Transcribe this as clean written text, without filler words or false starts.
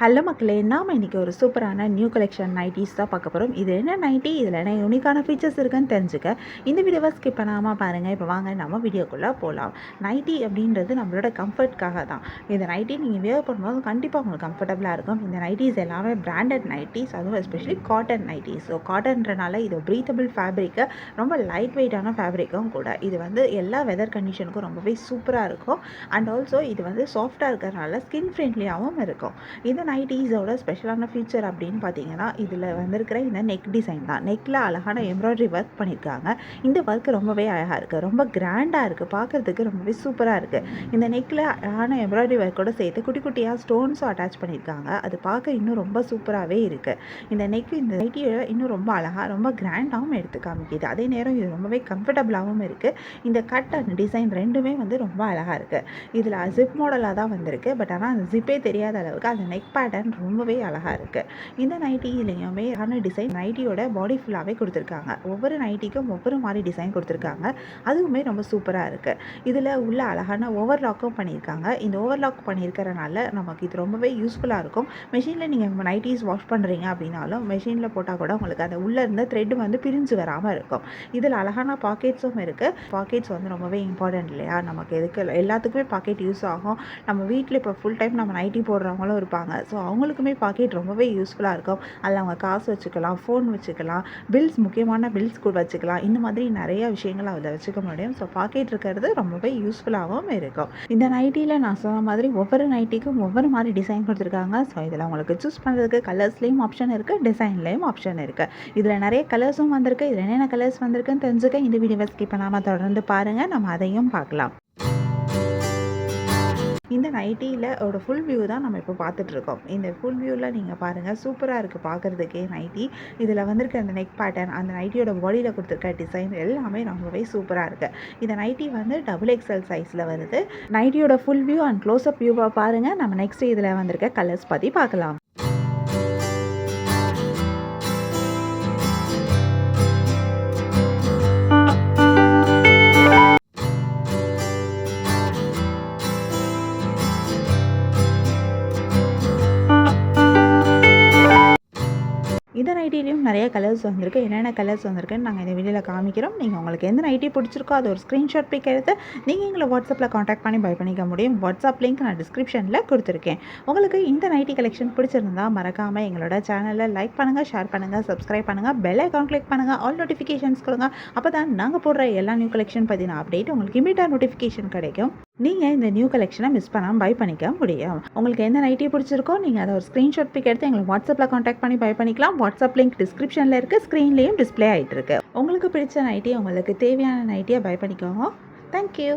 Hello மக்களே, நாம் இன்றைக்கி ஒரு சூப்பரான நியூ கலெக்ஷன் நைட்டிஸ் தான் பார்க்க போகிறோம். இது என்ன நைட்டி, இதில் என்ன யூனிக்கான ஃபீச்சர்ஸ் இருக்குன்னு தெரிஞ்சுக்க இந்த வீடியோவை ஸ்கிப் பண்ணாமல் பாருங்கள். இப்போ வாங்க நம்ம வீடியோக்குள்ளே போகலாம். நைட்டி அப்படின்றது நம்மளோட கம்ஃபர்ட்காக தான். இந்த நைட்டி நீங்கள் வியர் பண்ணும்போது கண்டிப்பாக உங்களுக்கு கம்ஃபர்டபுளாக இருக்கும். இந்த நைட்டிஸ் எல்லாமே பிராண்டட் நைட்டிஸ், அதுவும் எஸ்பெஷலி காட்டன் நைட்டிஸ். ஸோ காட்டன்றனால இது ப்ரீத்தபிள் ஃபேப்ரிக்கு, ரொம்ப லைட் வெயிட்டான ஃபேப்ரிக்கும் கூட. இது எல்லா வெதர் கண்டிஷனுக்கும் ரொம்பவே சூப்பராக இருக்கும். அண்ட் ஆல்சோ இது சாஃப்டாக இருக்கிறதுனால ஸ்கின் ஃப்ரெண்ட்லியாகவும் இருக்கும். இந்த நைட்டிஸோட ஸ்பெஷலான ஃபீச்சர் அப்படின்னு பார்த்தீங்கன்னா, இதில் வந்திருக்கிற இந்த நெக் டிசைன் தான். நெக்கில் அழகான எம்ப்ராய்டரி ஒர்க் பண்ணியிருக்காங்க. இந்த ஒர்க் ரொம்பவே அழகாக இருக்குது, ரொம்ப கிராண்டாக இருக்குது, பார்க்குறதுக்கு ரொம்பவே சூப்பராக இருக்குது. இந்த நெக்கில் அழகான எம்ப்ராய்டரி ஒர்க்கோடு சேர்த்து குட்டி குட்டியாக ஸ்டோன்ஸும் அட்டாச் பண்ணியிருக்காங்க. அது பார்க்க இன்னும் ரொம்ப சூப்பராகவே இருக்குது. இந்த நைட்டியோட இன்னும் ரொம்ப அழகாக, ரொம்ப கிராண்டாகவும் எடுத்து காமிக்குது. அதே நேரம் இது ரொம்பவே கம்ஃபர்டபுளாகவும் இருக்குது. இந்த கட் அண்ட் டிசைன் ரெண்டுமே ரொம்ப அழகாக இருக்குது. இதில் ஜிப் மாடலாக தான் வந்திருக்கு. பட் ஆனால் அந்த ஜிப்பே தெரியாத அளவுக்கு அந்த நெக் பேட்டர்ன் ரொம்பவே அழகாக இருக்குது. இந்த நைட்டிலையுமே அழகான டிசைன் நைட்டியோட பாடி ஃபுல்லாகவே கொடுத்துருக்காங்க. ஒவ்வொரு நைட்டிக்கும் ஒவ்வொரு மாதிரி டிசைன் கொடுத்துருக்காங்க. அதுவுமே ரொம்ப சூப்பராக இருக்குது. இதில் உள்ள அழகான ஓவர்லாக்கும் பண்ணியிருக்காங்க. இந்த ஓவர்லாக் பண்ணியிருக்கிறனால நமக்கு இது ரொம்பவே யூஸ்ஃபுல்லாக இருக்கும். மெஷினில் நீங்கள் நைட்டிஸ் வாஷ் பண்ணுறீங்க அப்படின்னாலும் மெஷினில் போட்டால் கூட உங்களுக்கு அந்த உள்ளே இருந்த த்ரெட் பிரிஞ்சு வராமல் இருக்கும். இதில் அழகான பாக்கெட்ஸும் இருக்குது. பாக்கெட்ஸ் ரொம்பவே இம்பார்ட்டன்ட் இல்லையா? நமக்கு எல்லாத்துக்குமே பாக்கெட் யூஸ் ஆகும். நம்ம வீட்டில் இப்போ ஃபுல் டைம் நம்ம நைட்டி போடுறவங்களும் இருப்பாங்க. ஸோ அவங்களுக்குமே பாக்கெட் ரொம்பவே யூஸ்ஃபுல்லாக இருக்கும். அதில் அவங்க காசு வச்சுக்கலாம், ஃபோன் வச்சுக்கலாம், முக்கியமான பில்ஸ் கூட வச்சுக்கலாம். இந்த மாதிரி நிறைய விஷயங்கள் அதில் வச்சுக்க முடியும். ஸோ பாக்கெட் இருக்கிறது ரொம்பவே யூஸ்ஃபுல்லாகவும் இருக்கும். இந்த நைட்டியில் நான் சொன்ன மாதிரி ஒவ்வொரு நைட்டிக்கும் ஒவ்வொரு மாதிரி டிசைன் கொடுத்துருக்காங்க. ஸோ இதில் உங்களுக்கு சூஸ் பண்ணுறதுக்கு கலர்ஸ்லேயும் ஆப்ஷன் இருக்குது, டிசைன்லேயும் ஆப்ஷன் இருக்குது. இதில் நிறைய கலர்ஸும் வந்திருக்கு. இதில் என்னென்ன கலர்ஸ் வந்திருக்குன்னு தெரிஞ்சுக்க இந்த வீடியோவை ஸ்கிப் பண்ணாமல் தொடர்ந்து பாருங்கள். நம்ம அதையும் பார்க்கலாம். இந்த நைட்டியில் ஒரு ஃபுல் வியூ தான் நம்ம இப்போ பார்த்துட்ருக்கோம். இந்த ஃபுல் வியூவில் நீங்கள் பாருங்கள், சூப்பராக இருக்குது பார்க்குறதுக்கே நைட்டி. இதில் வந்திருக்க அந்த நெக் பேட்டர்ன், அந்த நைட்டியோட பாடியில் கொடுத்துருக்க டிசைன் எல்லாமே ரொம்பவே சூப்பராக இருக்குது. இந்த நைட்டி XXL சைஸில் வருது. நைட்டியோட ஃபுல் வியூ அண்ட் க்ளோஸ்அப் வியூவாக பாருங்கள். நம்ம நெக்ஸ்ட் இதில் வந்திருக்க கலர்ஸ் பற்றி பார்க்கலாம். இந்த நைட்டிலையும் நிறைய கலர்ஸ் வந்திருக்கு. என்னென்ன கலர்ஸ் வந்திருக்குன்னு நாங்கள் இந்த வீடியோவில் காமிக்கிறோம். நீங்கள் உங்களுக்கு எந்த நைட்டி பிடிச்சிருக்கோ அது ஒரு ஸ்க்ரீன்ஷாட் பிக் எடுத்து நீங்கள் எங்களை வாட்ஸ்அப்பில் காண்டாக்ட் பண்ணி பை பண்ணிக்க முடியும். வாட்ஸ்அப் லிங்க் நான் டிஸ்கிரிப்ஷனில் கொடுத்துருக்கேன். உங்களுக்கு இந்த நைட்டி கலெக்ஷன் பிடிச்சிருந்தா மறக்காமல் எங்களோட சேனலில் லைக் பண்ணுங்கள், ஷேர் பண்ணுங்கள், சப்ஸ்கிரைப் பண்ணுங்கள், பெல் ஐக்கான் கிளிக் பண்ணுங்கள், ஆல் நோட்டிஃபிகேஷன்ஸ் கொடுங்க. அப்போ தான் நாங்கள் போடுற எல்லா நியூ கலெக்ஷன் பற்றின அப்டேட் உங்களுக்கு இமீடியட்டாக நோட்டிஃபிகேஷன் கிடைக்கும். நீங்கள் இந்த நியூ கலெக்ஷனை மிஸ் பண்ணாமல் பை பண்ணிக்க முடியும். உங்களுக்கு எந்த நைட்டி பிடிச்சிருக்கோ நீங்கள் அதை ஒரு ஸ்க்ரீன்ஷாட் பிக் எடுத்து எங்களை வாட்ஸ்அப்பில் காண்டாக்ட் பண்ணி பை பண்ணிக்கலாம். வாட்ஸ்அப் லிங்க் டிஸ்கிரிப்ஷனில் இருக்குது, ஸ்க்ரீன்லேயும் டிஸ்பிளே ஆகிட்டு இருக்கு. உங்களுக்கு பிடிச்ச நைட்டி, உங்களுக்கு தேவையான நைட்டியை பை பண்ணிக்கோங்க. தேங்க்யூ.